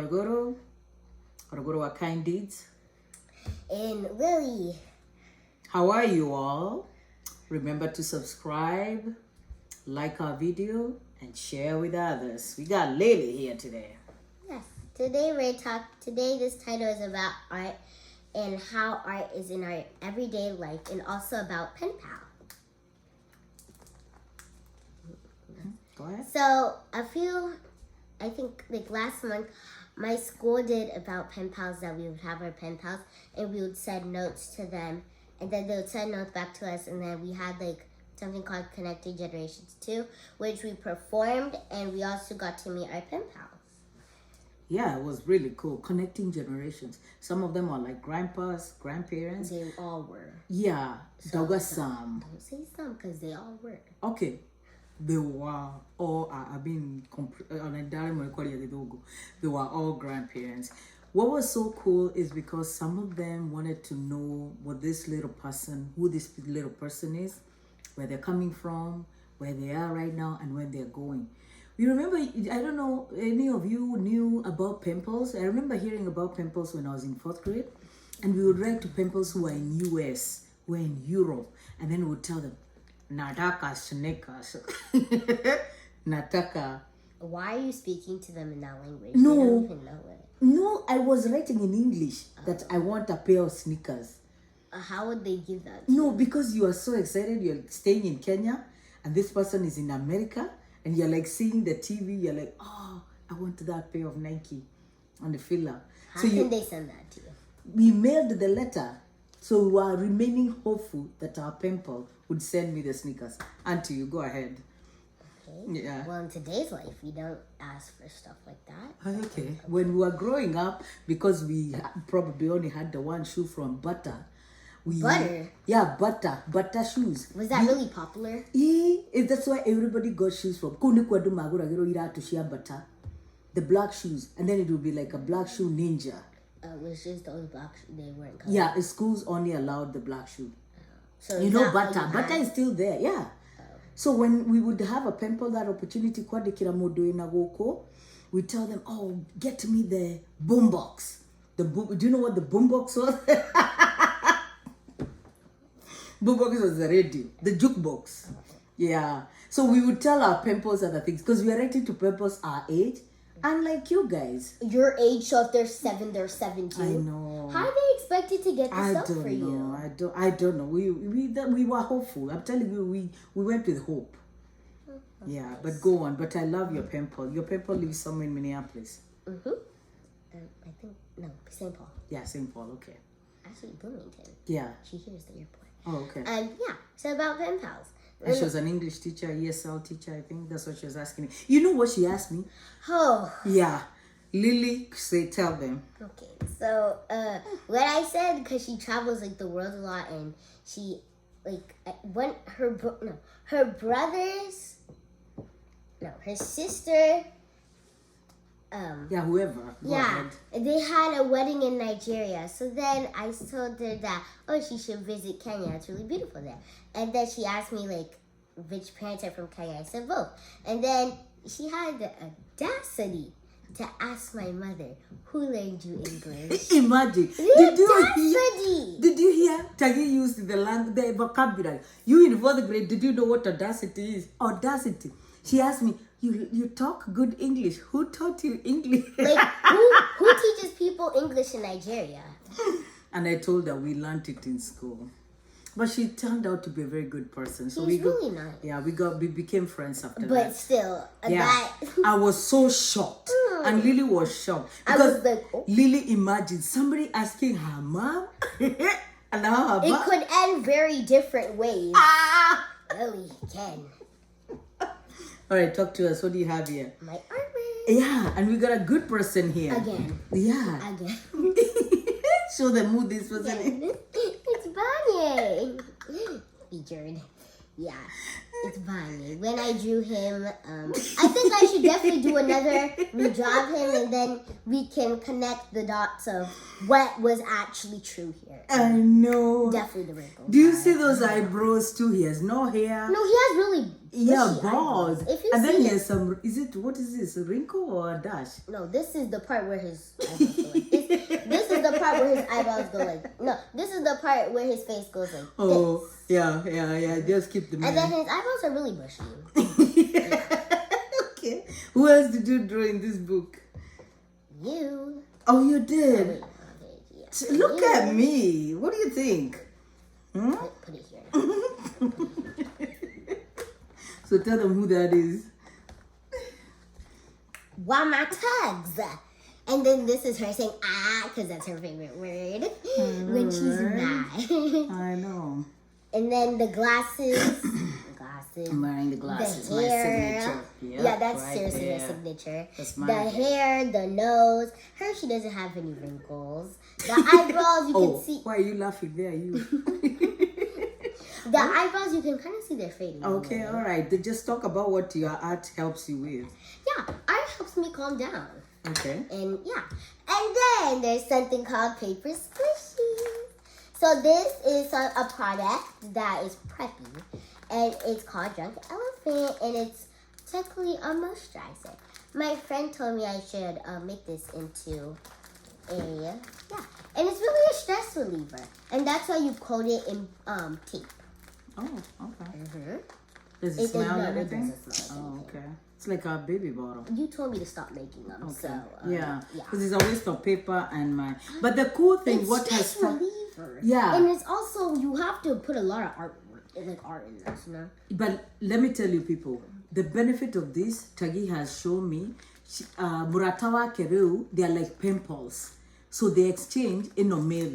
Gorogoro wa Kind Deeds. And Lily. How are you all? Remember to subscribe, like our video, and share with others. We got Lily here today. Yes. Today this title is about art and how art is in our everyday life, and also about Penpals. Go ahead. So I think like last month, my school did about Penpals, that we would have our Penpals and we would send notes to them, and then they would send notes back to us, and then we had like something called Connecting Generations 2, which we performed, and we also got to meet our Penpals. Yeah, it was really cool. Connecting generations. Some of them are like grandpas, grandparents. They all were. Yeah, there were some. Don't say some, because they all were. Okay. They were all, they were all grandparents. What was so cool is because some of them wanted to know who this little person is, where they're coming from, where they are right now, and where they're going. You remember, I don't know, any of you knew about Penpals? I remember hearing about Penpals when I was in 4th grade, and we would write to Penpals who are in US, who are in Europe, and then we would tell them, Nataka Sneakers. Nataka. Why are you speaking to them in that language? No. They don't even know it. No, I was writing in English that I want a pair of sneakers. How would they give that to No, you? because you are so excited. You're staying in Kenya, and this person is in America, and you're like seeing the TV. You're like, oh, I want that pair of Nike on the filler. How can they send that to you? We mailed the letter. So we were remaining hopeful that our Penpal would send me the sneakers. Auntie, you go ahead. Okay. Yeah. Well, in today's life, we don't ask for stuff like that. Okay. When we were growing up, because we probably only had the one shoe from Butter. Butter? Yeah, Butter shoes. Was that really popular? That's why everybody got shoes from. Butter. The black shoes. And then it would be like a black shoe ninja. It was just those black shoes. They weren't colored. Yeah, schools only allowed the black shoe. So you know Butter. Butter is still there, yeah. So when we would have a Penpal, that opportunity, we tell them, oh, get me the boombox. Do you know what the boombox was? Boombox was the radio, the jukebox. Yeah. So we would tell our Penpals other things, because we are writing to Penpals our age. Unlike you guys. Your age, so if they're 7, they're 17. I know. How are they expected to get this stuff for you? I don't know. We were hopeful. I'm telling you, we went with hope. Yeah, nice. But go on. But I love your Penpal. Your Penpal lives somewhere in Minneapolis. Mm-hmm. I think, no, St. Paul. Yeah, St. Paul, okay. Actually, Bloomington. Yeah. She hears the airport. Oh, okay. Yeah, so about Penpals. And she was an English teacher, ESL teacher, I think. That's what she was asking me. You know what she asked me? Oh. Yeah. Lily, tell them. Okay, so what I said, because she travels like the world a lot, and she like her sister. Whoever. They had a wedding in Nigeria. So then I told her that, she should visit Kenya. It's really beautiful there. And then she asked me, like, which parents are from Kenya. I said both. And then she had the audacity to ask my mother, who learned you English? Imagine. Did you hear Tagi used the vocabulary? You in 4th grade, did you know what audacity is? Audacity. She asked me, you talk good English. Who taught you English? Like, who teaches people English in Nigeria? And I told her we learned it in school. But she turned out to be a very good person. So She's really nice. Yeah, we became friends after that. But still, I was so shocked. And Lily was shocked. Because I was like, Lily imagined somebody asking her mom. And now her mom. It could end very different ways. Lily can. All right, talk to us. What do you have here? My artwork. Yeah, and we got a good person here. Again. Yeah. Again. Show them who this person is. It's Bonnie. Featured. Yeah, it's Bonnie. When I drew him, I think I should definitely do another redraw of him, and then we can connect the dots of what was actually true here. I know. Definitely. for the wrinkles. Do you see those eyebrows too? He has no hair. No, he has really bald. If you and see then he has some. What is this? A wrinkle or a dash? No, this is the part where his eyebrows go like this. This is the part where his eyebrows go like. No, this is the part where his face goes like. Oh, this. yeah. Just keep the. And then his eyebrows are really bushy. Okay. Who else did you draw in this book? You. Oh, you did. Yeah. Look at me. What do you think? Put it here. So tell them who that is. Wama tugs. And then this is her saying because that's her favorite word when she's mad. I know. And then the glasses. I'm wearing the glasses. The hair. My signature. Yep, Yeah, that's right seriously there. her signature. That's mine. The hair, the nose. She doesn't have any wrinkles. The eyebrows, you can see. Why are you laughing there? You. The eyebrows, you can kind of see they're fading. Okay, all right. Then just talk about what your art helps you with. Yeah, art helps me calm down. Okay. And yeah. And then there's something called paper squishies. So this is a product that is preppy. And it's called Drunk Elephant. And it's technically a moisturizer. My friend told me I should make this into and it's really a stress reliever. And that's why you coat it in tape. Oh, okay. Mm-hmm. Does it smell no, anything? It doesn't smell Oh, anything. okay. It's like a baby bottle. You told me to stop making them, Okay. so Yeah, because it's a waste of paper and my. But the cool thing, it's what has stress reliever. Yeah. And it's also you have to put a lot of art in this, you know. But let me tell you, people, the benefit of this, Tagi has shown me. Muratawa Kereu, they are like Penpals, so they exchange in a mail.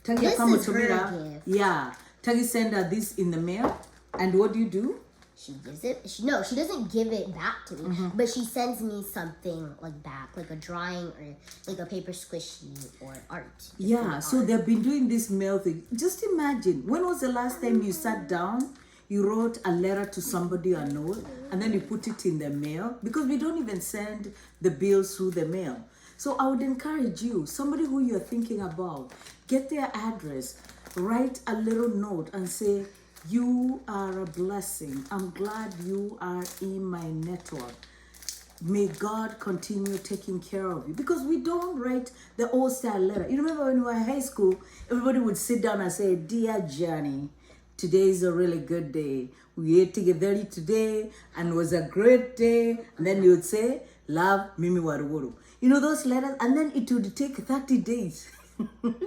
Tagi This come is to her me. gift. Yeah, Tagi send her this in the mail, and what do? She gives it. She doesn't give it back to me, but she sends me something like back, like a drawing or like a paper squishy or art. Yeah, so they've been doing this mail thing. Just imagine, when was the last time you sat down, you wrote a letter to somebody, a note, and then you put it in the mail? Because we don't even send the bills through the mail. So I would encourage you, somebody who you're thinking about, get their address, write a little note and say, you are a blessing. I'm glad you are in my network. May God continue taking care of you. Because we don't write the old style letter. You remember when we were in high school, everybody would sit down and say, Dear Johnny, today is a really good day. We ate together today and it was a great day. And then you would say, love, Mimi Waruguru. You know those letters? And then it would take 30 days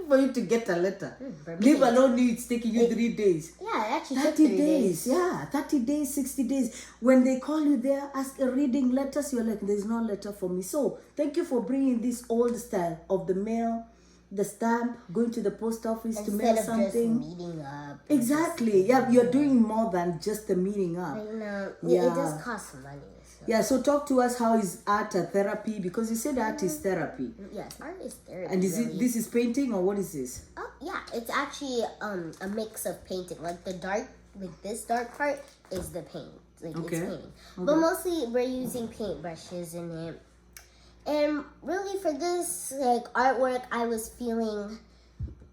for you to get a letter. Leave alone, it's taking you 3 days. Yeah, it actually 30 took 3 days. Yeah, 30 days, 60 days. When they call you there, ask reading letters, you're like, there's no letter for me. So thank you for bringing this old style of the mail, the stamp, going to the post office to mail something. Just meeting up. Exactly. Yeah, you're doing more than just the meeting up. I know. Yeah. It does cost money. So. Yeah, so talk to us, how is art a therapy? Because you said art is therapy. Yes, art is therapy. And is really. it this is painting or what is this? Oh yeah, it's actually a mix of painting. Like the dark, like this dark part is the paint. Like Okay. it's painting. But mostly we're using paintbrushes in it. And really for this like artwork, I was feeling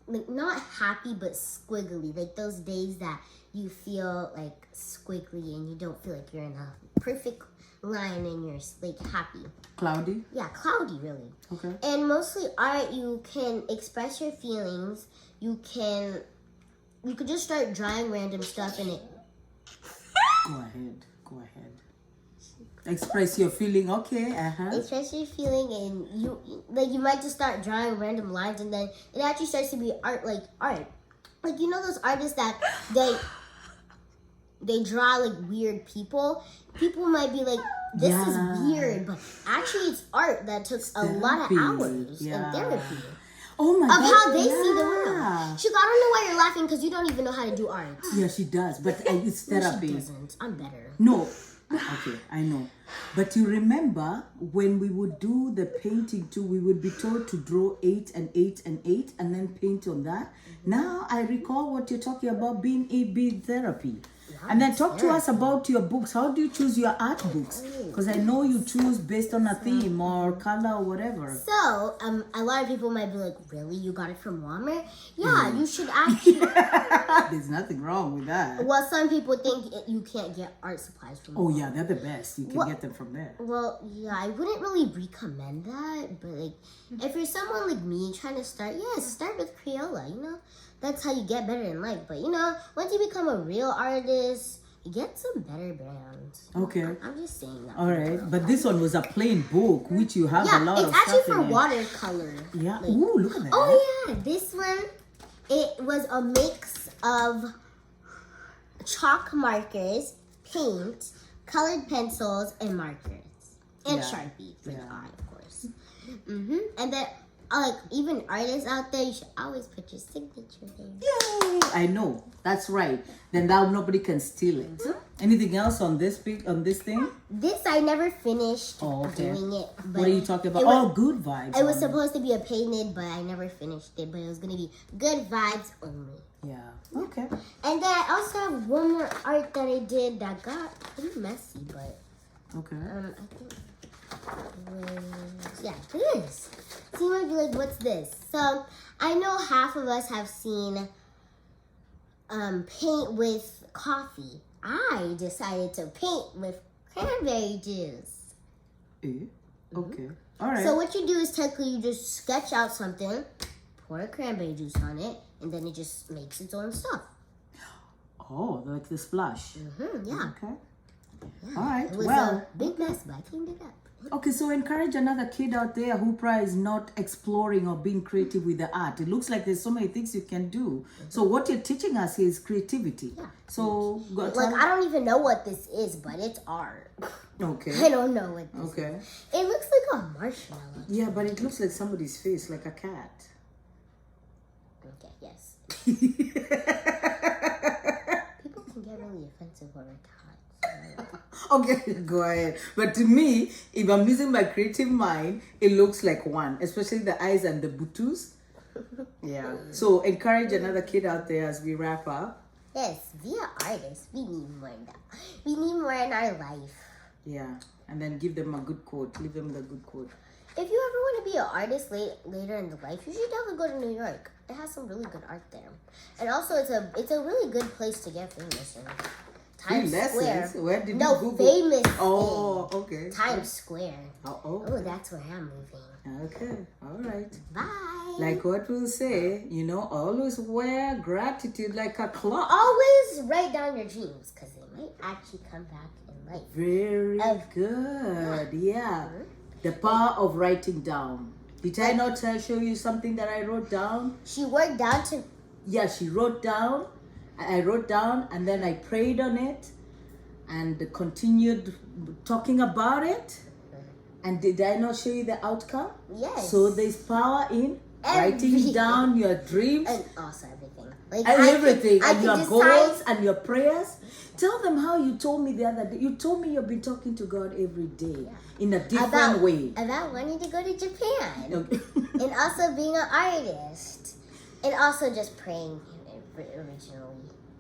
like not happy but squiggly. Like those days that you feel like squiggly and you don't feel like you're in a perfect line and you're like happy. Cloudy? Yeah, cloudy really. Okay. And mostly art, you can express your feelings. You could just start drawing random stuff in it. Go ahead. Express your feeling. Okay. Express your feeling, and you might just start drawing random lines, and then it actually starts to be art. Like you know those artists that they draw like weird people. People might be like, this is weird, but actually it's art that took a lot of hours in therapy. Oh my God. Of how they see the world. She, I don't know why you're laughing because you don't even know how to do art. Yeah, she does, but it's therapy. She doesn't. I'm better. No. Okay, I know. But you remember when we would do the painting too, we would be told to draw 8 and 8 and 8 and then paint on that. Now I recall what you're talking about being 8-bit therapy. Yeah. And then talk to us about your books. How do you choose your art books? Because I know you choose based on a theme or color or whatever. So, a lot of people might be like, really? You got it from Walmart? Yeah, you should actually... There's nothing wrong with that. Well, some people think you can't get art supplies from Oh, Walmart. yeah, they're the best. You can get them from there. Well, yeah, I wouldn't really recommend that. But, like, if you're someone like me trying to start, start with Crayola, you know? That's how you get better in life. But, you know, once you become a real artist, you get some better brands. Okay. I'm just saying that. All right. But this one was a plain book, which you have a lot of it's actually stuff for in it. watercolor. Yeah. Like, Ooh, look at that. oh, yeah. This one, it was a mix of chalk markers, paint, colored pencils, and markers. And Sharpie for the eye, of course. And then, like, even artists out there, you should always put your signature there. Yay! I know. That's right. Then now nobody can steal it. Anything else on this thing? This, I never finished okay. doing it. But What are you talking about? Good vibes. It was supposed to be a painted, but I never finished it. But it was going to be good vibes only. Yeah. Okay. And then I also have one more art that I did that got pretty messy, but Okay. I think this. So you might be like, what's this? So I know half of us have seen paint with coffee. I decided to paint with cranberry juice. Okay. All right. So what you do is technically you just sketch out something, pour cranberry juice on it, and then it just makes its own stuff. Oh, like the splash. Yeah. Okay. All right. It was Well. a big mess, but I cleaned it up. Okay, so encourage another kid out there who probably is not exploring or being creative with the art. It looks like there's so many things you can do. So what you're teaching us here is creativity. Yeah. So I don't even know what this is, but it's art. Okay. I don't know what this is. It looks like a marshmallow. Yeah, but it looks like somebody's face, like a cat. Okay, yes. People can get really offensive over cats. Okay, go ahead. But to me, if I'm using my creative mind, it looks like one, especially the eyes and the butus. Yeah. So encourage another kid out there as we wrap up. Yes, we are artists. We need more now. We need more in our life. Yeah. And then give them a good quote. Leave them with a good quote. If you ever want to be an artist later in the life, you should definitely go to New York. It has some really good art there. And also, it's a really good place to get famous in. Times Square. Where did you No, Google? famous. Oh, okay. Times Square. Oh, That's where I'm moving. okay. All right. Bye. Like what we'll say, always wear gratitude like a clock. Always write down your dreams because they might actually come back in life. Very good. Yeah. The power of writing down. Did I not show you something that I wrote down? She worked down to... Yeah, she wrote down. I wrote down and then I prayed on it and continued talking about it. And did I not show you the outcome? Yes. So there's power in writing down your dreams. And also everything. Like everything. I and your decide... goals and your prayers. Tell them how you told me the other day. You told me you've been talking to God every day in a different way. About wanting to go to Japan. Okay. And also being an artist. And also just praying originally.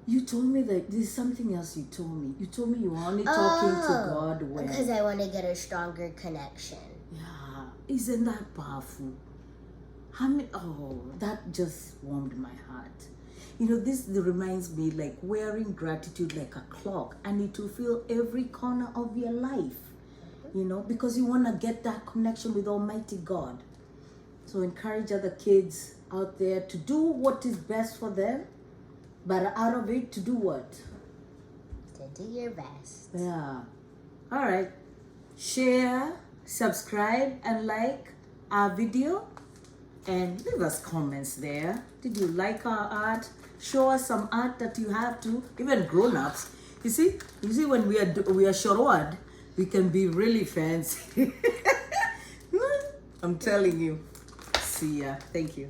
You told me that there's something else you told me. You told me you were only talking to God when... Because I want to get a stronger connection. Yeah. Isn't that powerful? That just warmed my heart. This reminds me like wearing gratitude like a clock, and it will fill every corner of your life. Because you want to get that connection with Almighty God. So encourage other kids out there to do what is best for them, but out of it to do what? To do your best. Yeah. All right. Share, subscribe, and like our video. And leave us comments there. Did you like our art? Show us some art that you have too. Even grown-ups. You see when we are shoreward, we can be really fancy. I'm telling you. See ya. Thank you.